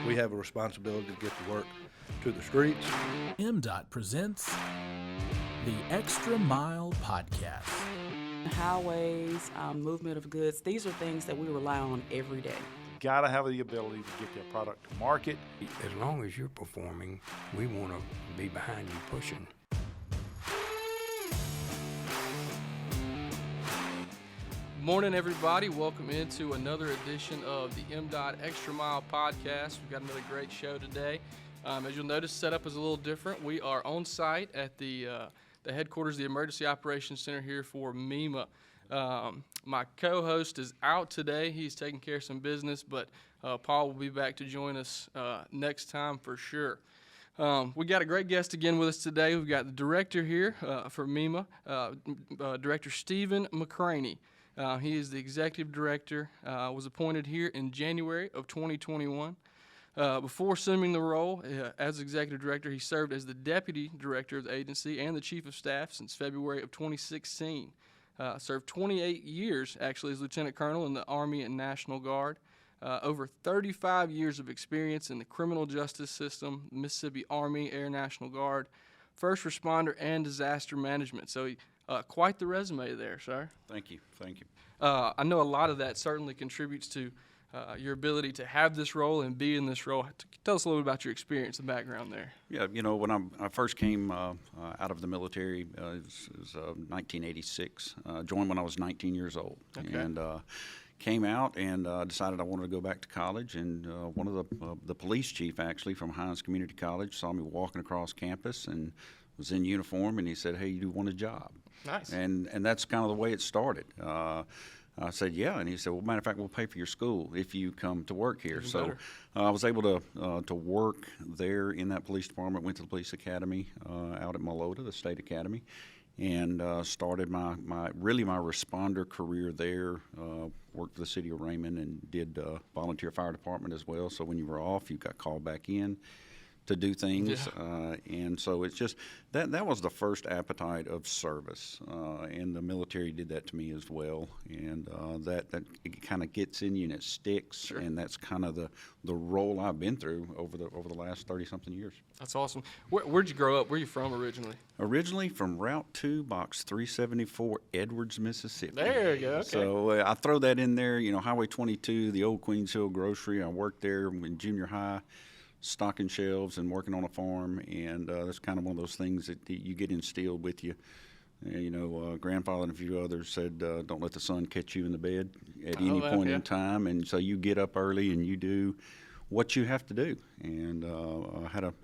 we have a responsibility to get the work to the streets. MDOT presents the Extra Mile Podcast. Highways, movement of goods, these are things that we rely on every day. Got to have the ability to get their product to market. As long as you're performing, we want to be behind you pushing. Morning, everybody. Welcome into another edition of the MDOT Extra Mile Podcast. We've got another great show today. As you'll notice, setup is a little different. We are on site at the headquarters of the Emergency Operations Center here for MEMA. My co-host is out today. He's taking care of some business, but Paul will be back to join us next time for sure. We got a great guest again with us today. We've got the director here for MEMA, Director Stephen McCraney. He is the executive director, was appointed here in January of 2021. Before assuming the role as executive director, he served as the deputy director of the agency and the chief of staff since February of 2016. Served 28 years, actually, as lieutenant colonel in the Army and National Guard. Over 35 years of experience in the criminal justice system, Mississippi Army, Air National Guard, first responder, and disaster management. So quite the resume there, sir. Thank you. I know a lot of that certainly contributes to your ability to have this role and be in this role. Tell us a little bit about your experience and background there. Yeah, you know, when I first came out of the military, it was 1986. Joined when I was 19 years old. Okay. And came out and decided I wanted to go back to college. And one of the police chief, actually, from Hines Community College saw me walking across campus and was in uniform, and he said, "Hey, you do want a job?" Nice. And that's kind of the way it started. I said, "Yeah," and he said, "Well, matter of fact, we'll pay for your school if you come to work here." Even so better. I was able to work there in that police department. Went to the police academy out at Malota, the state academy, and started my responder career there. Worked for the city of Raymond and did volunteer fire department as well. So when you were off, you got called back in to do things, and so it's just that was the first appetite of service, and the military did that to me as well, and that it kind of gets in you and it sticks. Sure. And that's kind of the role I've been through over the last 30-something years. That's awesome. Where'd you grow up? Where are you from originally? Originally from Route 2, Box 374, Edwards, Mississippi. There you go. Okay. So I throw that in there. You know, Highway 22, the old Queens Hill Grocery. I worked there in junior high, stocking shelves and working on a farm, and that's kind of one of those things that you get instilled with you. Grandfather and a few others said, "Don't let the sun catch you in the bed at any point in time," and so you get up early and you do what you have to do. And I had a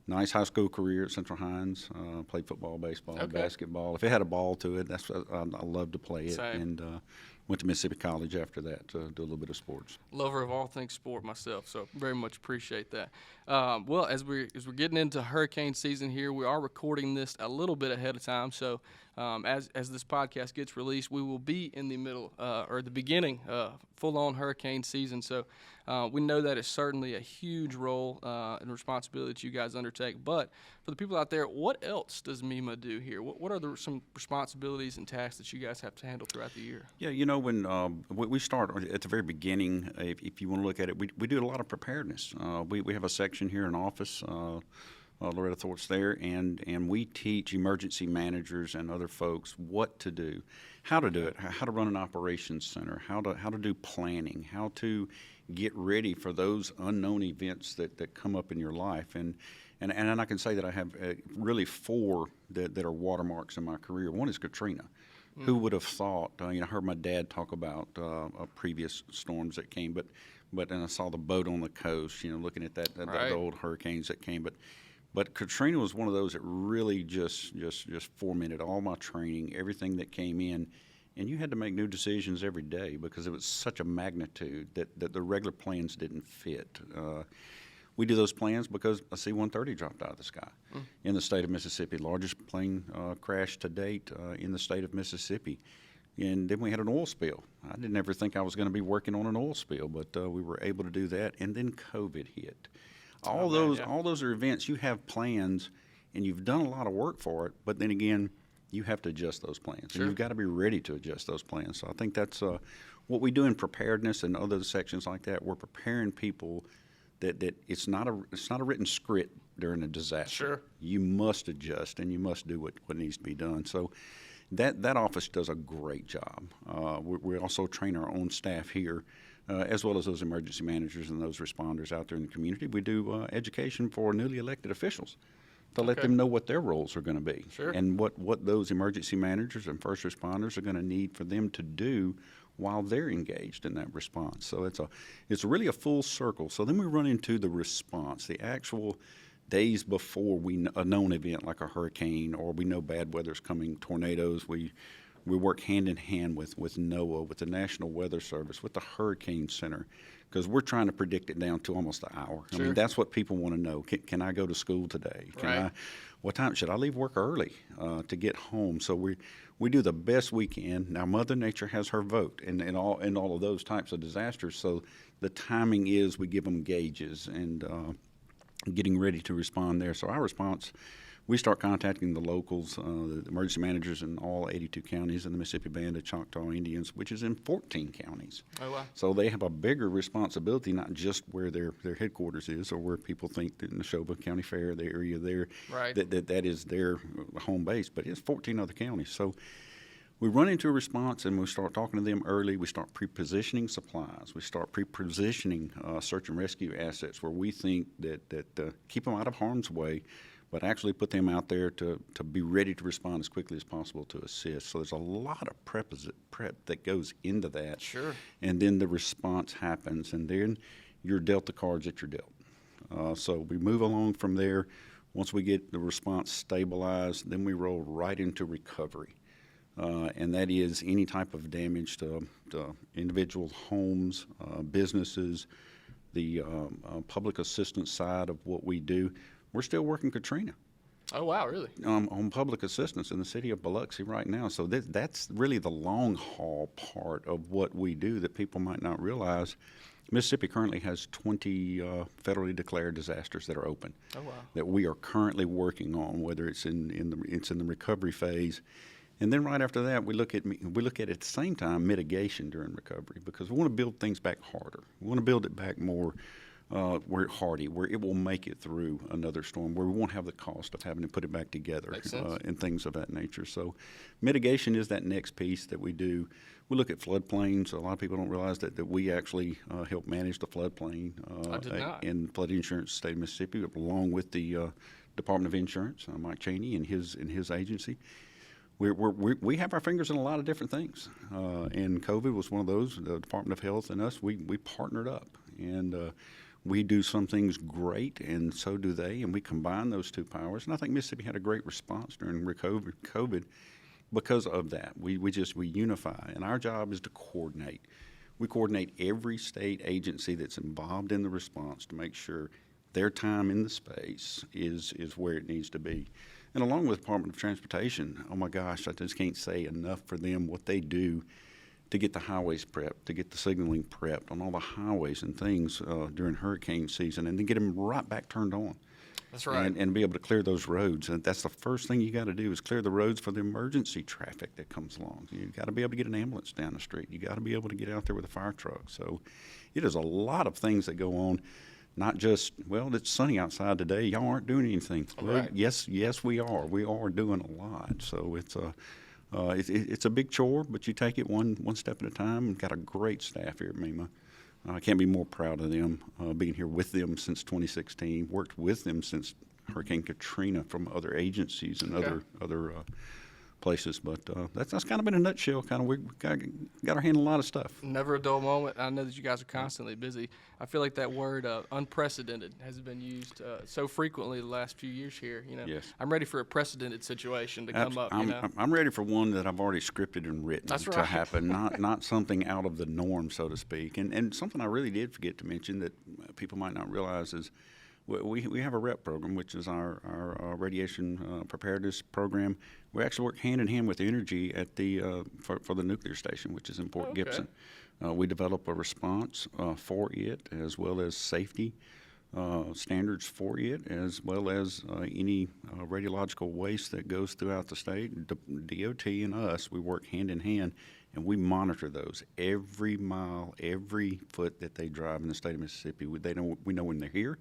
nice high school career at Central Hines. Played football, baseball, basketball. If it had a ball to it, that's what I love to play it. Same. And went to Mississippi College after that to do a little bit of sports. Lover of all things sport myself, so very much appreciate that. Well, as we're getting into hurricane season here, we are recording this a little bit ahead of time. So as this podcast gets released, we will be in the middle or the beginning full-on hurricane season. So we know that is certainly a huge role and responsibility that you guys undertake. But for the people out there, what else does MEMA do here? What are some responsibilities and tasks that you guys have to handle throughout the year? Yeah, you know, when we start at the very beginning, if you want to look at it, we do a lot of preparedness. We have a section here in office, Loretta Thorpe's there, and we teach emergency managers and other folks what to do, how to do it, how to run an operations center, how to do planning, how to get ready for those unknown events that come up in your life. And I can say that I have really four that are watermarks in my career. One is Katrina. Who would have thought? I heard my dad talk about previous storms that came, but and I saw the boat on the coast. Looking at that the old hurricanes that came, but Katrina was one of those that really just formatted all my training, everything that came in, and you had to make new decisions every day because it was such a magnitude that the regular plans didn't fit. We do those plans because a C-130 dropped out of the sky in the state of Mississippi, largest plane crash to date in the state of Mississippi. And then we had an oil spill. I didn't ever think I was going to be working on an oil spill, but we were able to do that. And then COVID hit. All those are events. You have plans, and you've done a lot of work for it, but then again, you have to adjust those plans. Sure. And you've got to be ready to adjust those plans. So I think that's what we do in preparedness and other sections like that. We're preparing people that it's not a written script during a disaster. Sure. You must adjust and you must do what needs to be done. So that office does a great job. We also train our own staff here, as well as those emergency managers and those responders out there in the community. We do education for newly elected officials to let them know what their roles are going to be, Sure. and what those emergency managers and first responders are going to need for them to do while they're engaged in that response. So it's really a full circle. So then we run into the response, the actual days before a known event like a hurricane, or we know bad weather's coming, tornadoes. We work hand in hand with NOAA, with the National Weather Service, with the Hurricane Center, because we're trying to predict it down to almost the hour. Sure. I mean, that's what people want to know. Can I go to school today? Right. What time should I leave work early to get home? So we do the best we can. Now, Mother Nature has her vote in all of those types of disasters. So the timing is we give them gauges and getting ready to respond there. So our response, we start contacting the locals, the emergency managers in all 82 counties in the Mississippi Band of Choctaw Indians, which is in 14 counties. Oh, wow. So they have a bigger responsibility, not just where their headquarters is or where people think that in Neshoba County Fair, the area there, Right. that is their home base, but it's 14 other counties. So we run into a response and we start talking to them early. We start pre-positioning supplies. We start pre-positioning search and rescue assets where we think that keep them out of harm's way, but actually put them out there to be ready to respond as quickly as possible to assist. So there's a lot of prep that goes into that. Sure. And then the response happens, and then you're dealt the cards that you're dealt. So we move along from there. Once we get the response stabilized, then we roll right into recovery. And that is any type of damage to individuals' homes, businesses, the public assistance side of what we do. We're still working Katrina Oh, wow, really? on public assistance in the city of Biloxi right now. So that's really the long haul part of what we do that people might not realize. Mississippi currently has 20 federally declared disasters that are open. Oh, wow. That we are currently working on, whether it's in the recovery phase. And then right after that, we look at at the same time mitigation during recovery, because we want to build things back harder. We want to build it back more where it will make it through another storm, where we won't have the cost of having to put it back together and things of that nature. So mitigation is that next piece that we do. We look at floodplains. A lot of people don't realize that we actually help manage the floodplain I did not. in flood insurance state of Mississippi, along with the Department of Insurance, Mike Cheney and his agency. We have our fingers in a lot of different things, and COVID was one of those. The Department of Health and us, we partnered up, and we do some things great, and so do they, and we combine those two powers. And I think Mississippi had a great response during COVID because of that. We unify, and our job is to coordinate. We coordinate every state agency that's involved in the response to make sure their time in the space is where it needs to be. And along with the Department of Transportation, oh my gosh, I just can't say enough for them, what they do to get the highways prepped, to get the signaling prepped on all the highways and things during hurricane season, and then get them right back turned on. That's right. And be able to clear those roads. And that's the first thing you got to do is clear the roads for the emergency traffic that comes along. You got to be able to get an ambulance down the street. You got to be able to get out there with a fire truck. So it is a lot of things that go on. Not just, well, it's sunny outside today. Y'all aren't doing anything. Well, Right. yes, we are. We are doing a lot. So it's a big chore, but you take it one step at a time. We've got a great staff here at MEMA. I can't be more proud of them, being here with them since 2016, worked with them since Hurricane Katrina from other agencies and other places. But that's kind of in a nutshell. Kind of we got our hand in a lot of stuff. Never a dull moment. I know that you guys are constantly busy. I feel like that word unprecedented has been used so frequently the last few years here. Yes. I'm ready for a precedented situation to come up. I'm ready for one that I've already scripted and written That's to right. happen, not something out of the norm, so to speak. And something I really did forget to mention that people might not realize is we have a REP program, which is our radiation preparedness program. We actually work hand in hand with Energy at for the nuclear station, which is in Port Gibson. We develop a response for it, as well as safety standards for it, as well as any radiological waste that goes throughout the state. DOT and us, we work hand in hand, and we monitor those every mile, every foot that they drive in the state of Mississippi. We know when they're here,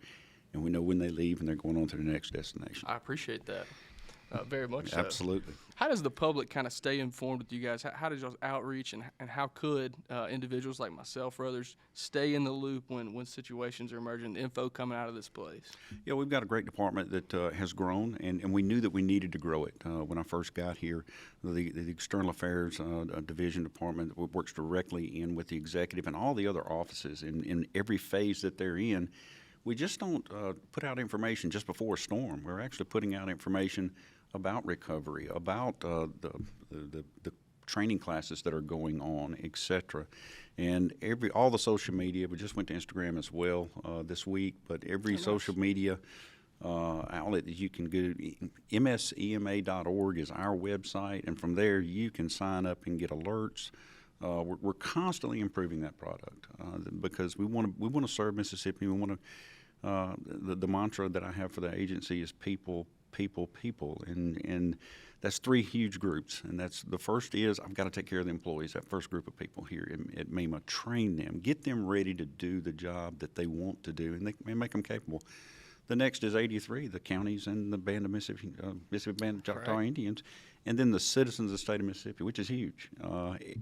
and we know when they leave and they're going on to the next destination. I appreciate that very much. So. Absolutely. How does the public kind of stay informed with you guys? How does y'all's outreach and how could individuals like myself or others stay in the loop when situations are emerging, the info coming out of this place? Yeah, we've got a great department that has grown, and we knew that we needed to grow it. When I first got here, the External Affairs Division Department works directly in with the executive and all the other offices in every phase that they're in. We just don't put out information just before a storm. We're actually putting out information about recovery, about the training classes that are going on, et cetera. And all the social media, we just went to Instagram as well this week, but every social media outlet that you can go to, msema.org is our website, and from there you can sign up and get alerts. We're constantly improving that product because we want to serve Mississippi. We want to the mantra that I have for the agency is people, people, people, and that's three huge groups. And that's the first is I've got to take care of the employees. That first group of people here at MEMA, train them, get them ready to do the job that they want to do, and make them capable. The next is 83, the counties and the Band of Mississippi Band of Choctaw Indians, and then the citizens of the state of Mississippi, which is huge.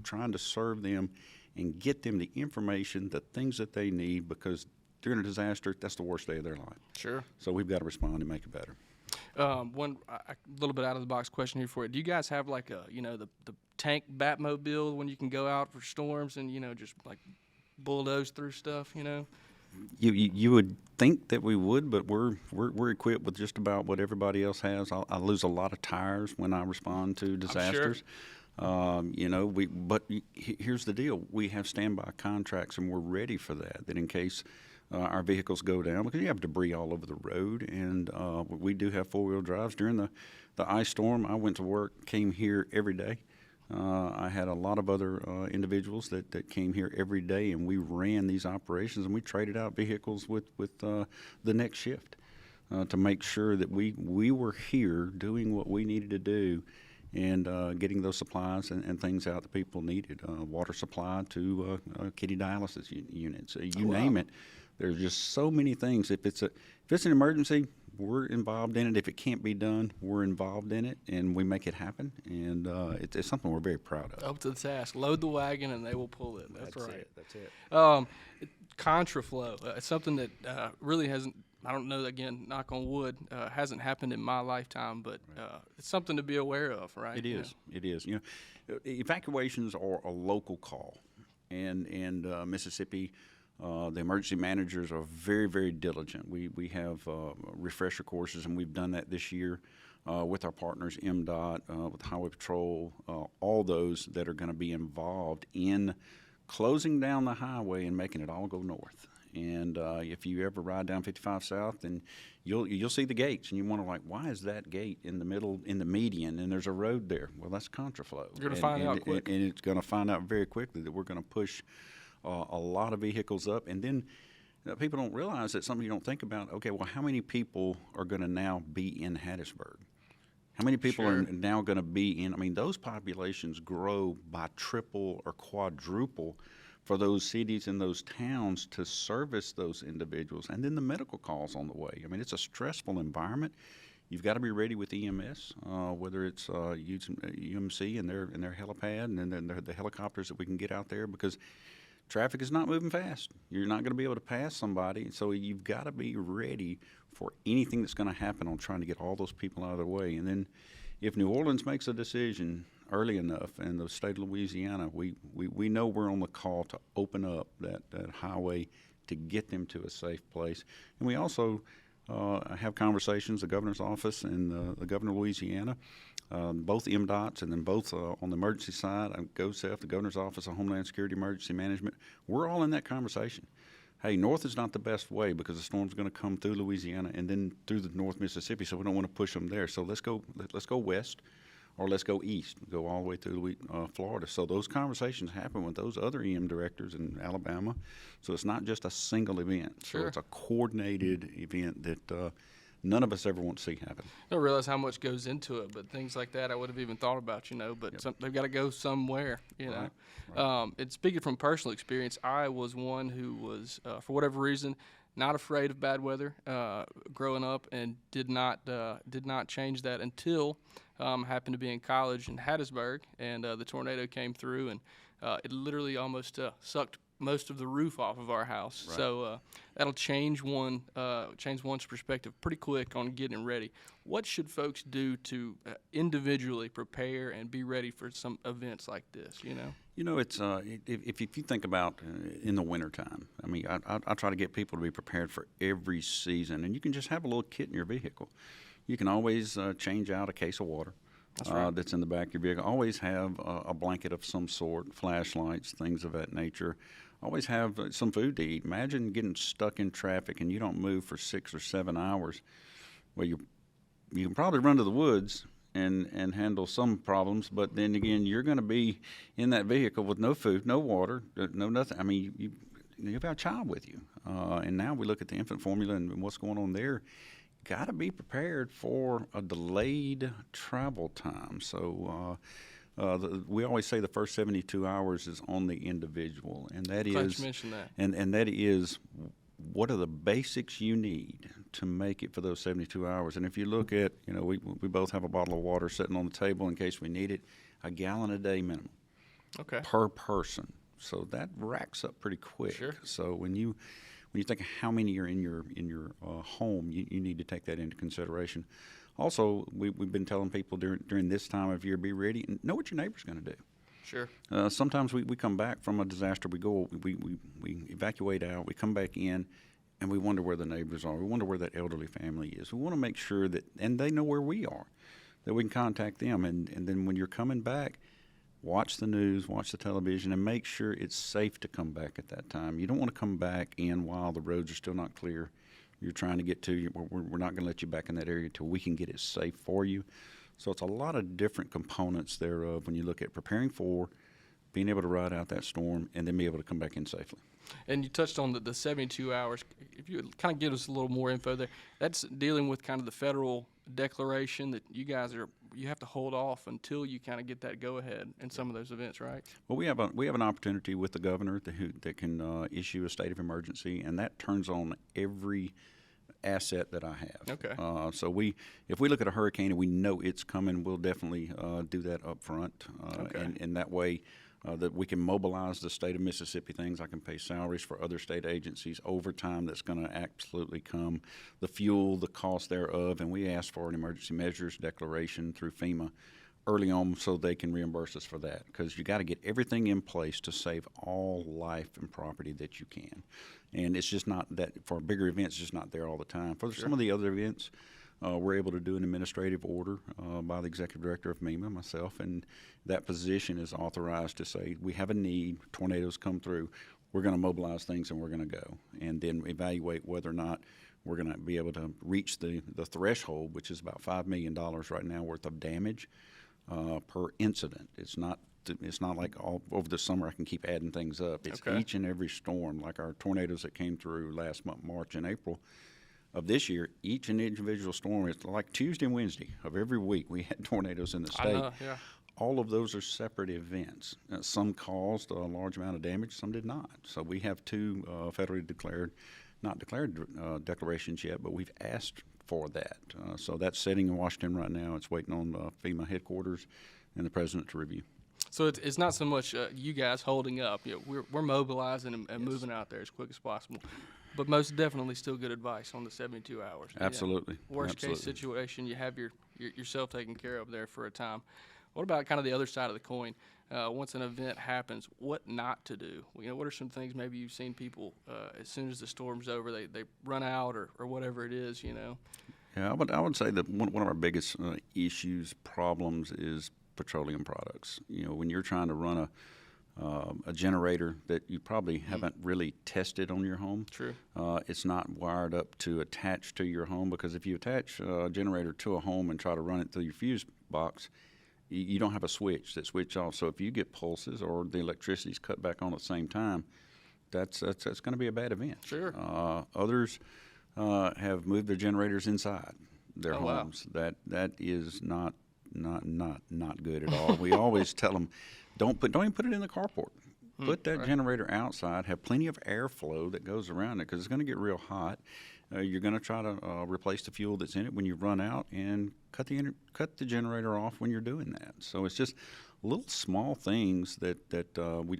Trying to serve them and get them the information, the things that they need, because during a disaster, that's the worst day of their life. Sure. So we've got to respond and make it better. One little bit out of the box question here for you. Do you guys have like the tank batmobile when you can go out for storms and just like bulldoze through stuff? You would think that we would, but we're equipped with just about what everybody else has. I lose a lot of tires when I respond to disasters. But here's the deal: we have standby contracts, and we're ready for that. That in case our vehicles go down, because you have debris all over the road, and we do have four-wheel drives. During the ice storm, I went to work, came here every day. I had a lot of other individuals that came here every day, and we ran these operations, and we traded out vehicles with the next shift to make sure that we were here doing what we needed to do and getting those supplies and things out that people needed, water supply to kidney dialysis units, name it. There's just so many things. If it's an emergency, we're involved in it. If it can't be done, we're involved in it, and we make it happen. And it's something we're very proud of. Up to the task. Load the wagon, and they will pull it. That's right. That's it. Contraflow. It's something that really hasn't, I don't know, again, knock on wood, hasn't happened in my lifetime, but it's something to be aware of, right? It is. It is. Evacuations are a local call, and Mississippi. The emergency managers are very, very diligent. We have refresher courses, and we've done that this year with our partners, MDOT, with Highway Patrol, all those that are going to be involved in closing down the highway and making it all go north. And if you ever ride down 55 South, then you'll see the gates, and you wonder, like, why is that gate in the middle, in the median, and there's a road there? Well, that's Contraflow. You're going to find out quick. And it's going to find out very quickly that we're going to push a lot of vehicles up. And then people don't realize that something you don't think about. Okay, well, how many people are going to now be in Hattiesburg? How many people are now going to be in? Those populations grow by triple or quadruple for those cities and those towns to service those individuals. And then the medical calls on the way. It's a stressful environment. You've got to be ready with EMS, whether it's UMC and their helipad, and then the helicopters that we can get out there, because traffic is not moving fast. You're not going to be able to pass somebody, so you've got to be ready for anything that's going to happen on trying to get all those people out of the way. And then if New Orleans makes a decision early enough, and the state of Louisiana, we know we're on the call to open up that highway to get them to a safe place. And we also have conversations, the governor's office and the governor of Louisiana, both MDOTs, and then both on the emergency side, GOSEF, the governor's office of Homeland Security Emergency Management. We're all in that conversation. Hey, north is not the best way because the storm's going to come through Louisiana and then through the North Mississippi, so we don't want to push them there. So let's go west, or let's go east, go all the way through Florida. So those conversations happen with those other EM directors in Alabama. So it's not just a single event. Sure. So it's a coordinated event none of us ever want to see happen. I don't realize how much goes into it, but things like that I would have even thought about, but they've got to go somewhere, Right. And speaking from personal experience, I was one who was, for whatever reason, not afraid of bad weather growing up, and did not change that until happened to be in college in Hattiesburg, and the tornado came through, and it literally almost sucked most of the roof off of our house. Right. So that'll change one's perspective pretty quick on getting ready. What should folks do to individually prepare and be ready for some events like this? It's if you think about in the wintertime, I mean, I try to get people to be prepared for every season, and you can just have a little kit in your vehicle. You can always change out a case of water. That's right. That's in the back of your vehicle. Always have a blanket of some sort, flashlights, things of that nature. Always have some food to eat. Imagine getting stuck in traffic and you don't move for 6 or 7 hours. Well, you can probably run to the woods and handle some problems, but then again, you're going to be in that vehicle with no food, no water, no nothing. I mean, you've got a child with you. And now we look at the infant formula and what's going on there. Got to be prepared for a delayed travel time. So we always say the first 72 hours is on the individual, and that Glad is you mentioned that. and that is what are the basics you need to make it for those 72 hours. And if you look at, we both have a bottle of water sitting on the table in case we need it, a gallon a day minimum per person. So that racks up pretty quick. Sure. So when you think of how many are in your home, you need to take that into consideration. Also, we've been telling people during this time of year, be ready and know what your neighbor's going to do. Sure. Sometimes we come back from a disaster, we evacuate out, we come back in, and we wonder where the neighbors are. We wonder where that elderly family is. We want to make sure that, and they know where we are, that we can contact them. And then when you're coming back, watch the news, watch the television, and make sure it's safe to come back at that time. You don't want to come back in while the roads are still not clear. You're trying to get to, we're not going to let you back in that area until we can get it safe for you. So it's a lot of different components thereof when you look at preparing for, being able to ride out that storm, and then be able to come back in safely. And you touched on the 72 hours. If you would kind of give us a little more info there, that's dealing with kind of the federal declaration that you have to hold off until you kind of get that go-ahead in some of those events, right? Well, we have an opportunity with the governor that can issue a state of emergency, and that turns on every asset that I have. Okay. So if we look at a hurricane and we know it's coming, we'll definitely do that up front. Okay. And that way that we can mobilize the state of Mississippi things. I can pay salaries for other state agencies, overtime that's going to absolutely come, the fuel, the cost thereof, and we ask for an emergency measures declaration through FEMA early on so they can reimburse us for that, because you got to get everything in place to save all life and property that you can. And it's just not that, for bigger events, it's just not there all the time. For some of the other events, we're able to do an administrative order by the executive director of MEMA, myself, and that position is authorized to say, we have a need, tornadoes come through, we're going to mobilize things and we're going to go, and then evaluate whether or not we're going to be able to reach the threshold, which is about $5 million right now worth of damage per incident. It's not like all over the summer I can keep adding things up. It's each and every storm, like our tornadoes that came through last month, March and April of this year. Each and individual storm, it's like Tuesday and Wednesday of every week we had tornadoes in the state. I know, yeah. All of those are separate events. Some caused a large amount of damage, some did not. So we have two federally not declared declarations yet, but we've asked for that. So that's sitting in Washington right now. It's waiting on FEMA headquarters and the president to review. So it's not so much you guys holding up. We're mobilizing and moving out there as quick as possible. But most definitely still good advice on the 72 hours. Absolutely. Worst case situation, you have yourself taken care of there for a time. What about kind of the other side of the coin? Once an event happens, what not to do? What are some things maybe you've seen people as soon as the storm's over, they run out or whatever it is, Yeah, I would say that one of our biggest problems is petroleum products. When you're trying to run a generator that you probably haven't really tested on your home. True. It's not wired up to attach to your home, because if you attach a generator to a home and try to run it through your fuse box, you don't have a switch that switch off. So if you get pulses or the electricity's cut back on at the same time, that's going to be a bad event. Sure. Others, have moved their generators inside their Oh, wow. homes. That is not good at all. We always tell them, don't even put it in the carport. Put that generator outside. Have plenty of airflow that goes around it because it's going to get real hot. You're going to try to replace the fuel that's in it when you run out, and cut the generator off when you're doing that. So it's just little small things that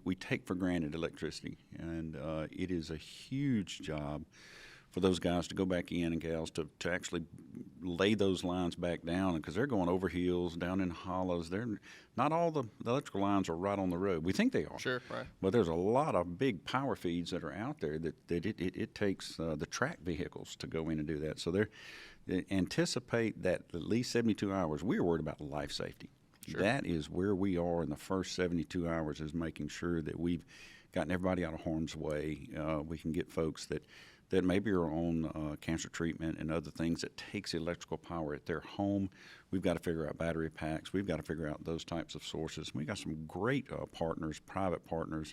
we take for granted, electricity, and it is a huge job for those guys to go back in and gals to actually lay those lines back down, because they're going over hills, down in hollows. Not all the electrical lines are right on the road. We think they are. Sure, right. But there's a lot of big power feeds that are out there that it takes the track vehicles to go in and do that. So they anticipate that at least 72 hours. We're worried about life safety. Sure. That is where we are in the first 72 hours, is making sure that we've gotten everybody out of harm's way. We can get folks that maybe are on cancer treatment and other things that takes electrical power at their home. We've got to figure out battery packs. We've got to figure out those types of sources. We've got some great partners, private partners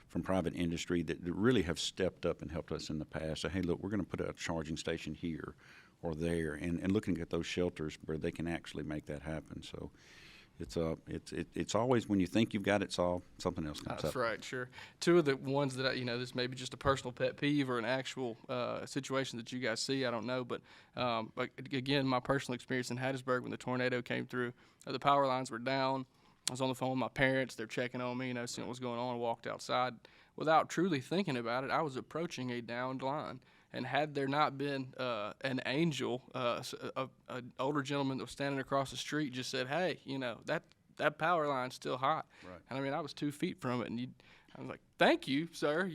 from private industry that really have stepped up and helped us in the past. Say, hey, look, we're going to put a charging station here or there, and looking at those shelters where they can actually make that happen. So it's always, when you think you've got it solved, something else comes up. That's right, sure. Two of the ones that, this may be just a personal pet peeve or an actual situation that you guys see, I don't know. But again, my personal experience in Hattiesburg when the tornado came through, the power lines were down. I was on the phone with my parents. They're checking on me, seeing what was going on, and walked outside. Without truly thinking about it, I was approaching a downed line. And had there not been an angel, an older gentleman that was standing across the street just said, hey, that power line's still hot. Right. And I was 2 feet from it, and I was like, thank you, sir.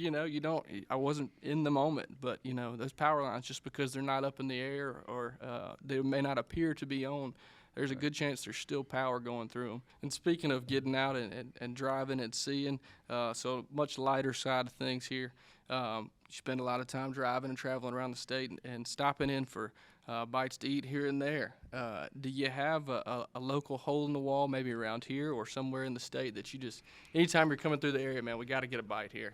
I wasn't in the moment, but, those power lines, just because they're not up in the air or they may not appear to be on, there's a good chance there's still power going through them. And speaking of getting out and driving and seeing, so much lighter side of things here. You spend a lot of time driving and traveling around the state and stopping in for bites to eat here and there. Do you have a local hole in the wall, maybe around here or somewhere in the state, that you just, anytime you're coming through the area, man, we got to get a bite here?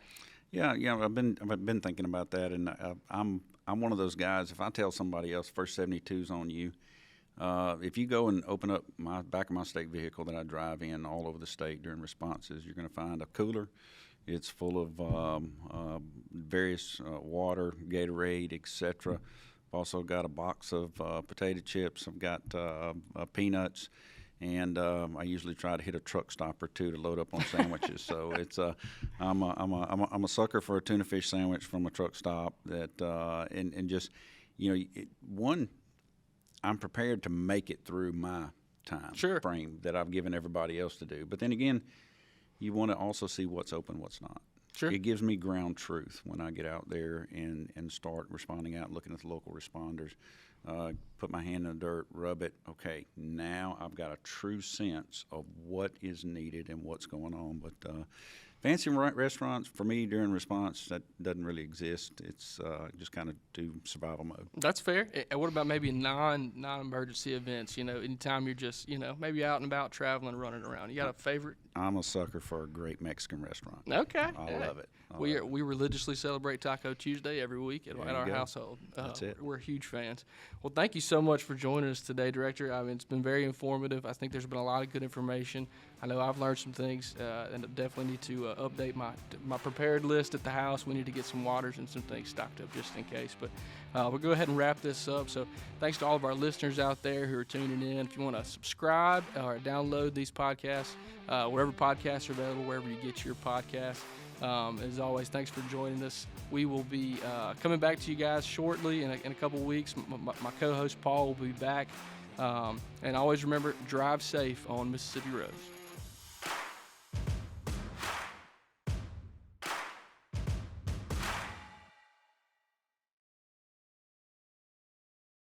Yeah, I've been thinking about that, and I'm one of those guys. If I tell somebody else first 72's on you, if you go and open up my back of my state vehicle that I drive in all over the state during responses, you're going to find a cooler. It's full of various water, Gatorade, etc. I've also got a box of potato chips. I've got peanuts, and I usually try to hit a truck stop or two to load up on sandwiches. So it's I'm a sucker for a tuna fish sandwich from a truck stop. And just I'm prepared to make it through my time frame that I've given everybody else to do. But then again, you want to also see what's open, what's not. Sure. It gives me ground truth when I get out there and start responding out, looking at the local responders, put my hand in the dirt, rub it. Okay, now I've got a true sense of what is needed and what's going on. But fancy restaurants, for me, during response, that doesn't really exist. It's just kind of do survival mode. That's fair. And what about maybe non-emergency events? Anytime you're just, maybe out and about traveling, running around. You got a favorite? I'm a sucker for a great Mexican restaurant. Okay. I love it. We religiously celebrate Taco Tuesday every week at our household. That's it. We're huge fans. Well, thank you so much for joining us today, Director. It's been very informative. I think there's been a lot of good information. I know I've learned some things, and I definitely need to update my prepared list at the house. We need to get some waters and some things stocked up just in case. But we'll go ahead and wrap this up. So thanks to all of our listeners out there who are tuning in. If you want to subscribe or download these podcasts, wherever podcasts are available, wherever you get your podcasts. As always, thanks for joining us. We will be coming back to you guys shortly in a couple weeks. My co-host Paul will be back. And always remember, drive safe on Mississippi roads.